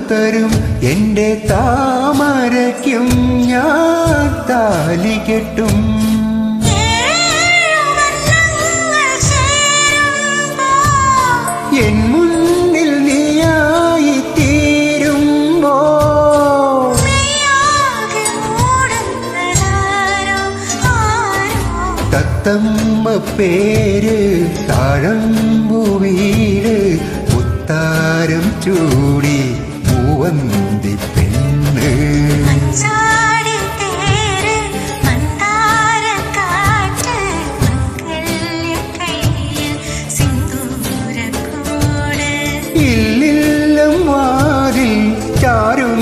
തരും എന്റെ താമരയ്ക്കും ഞാൻ താലി കെട്ടും. എൻ മുന്നിൽ നീയായി തീരുമ്പോ തത്തമ്മ പേര് താഴമ്പു വീട് മുത്താരം ചൂടി മൂവന്തി പെണ്ണ്. ഇല്ലില്ലം വാതിൽ ചാരും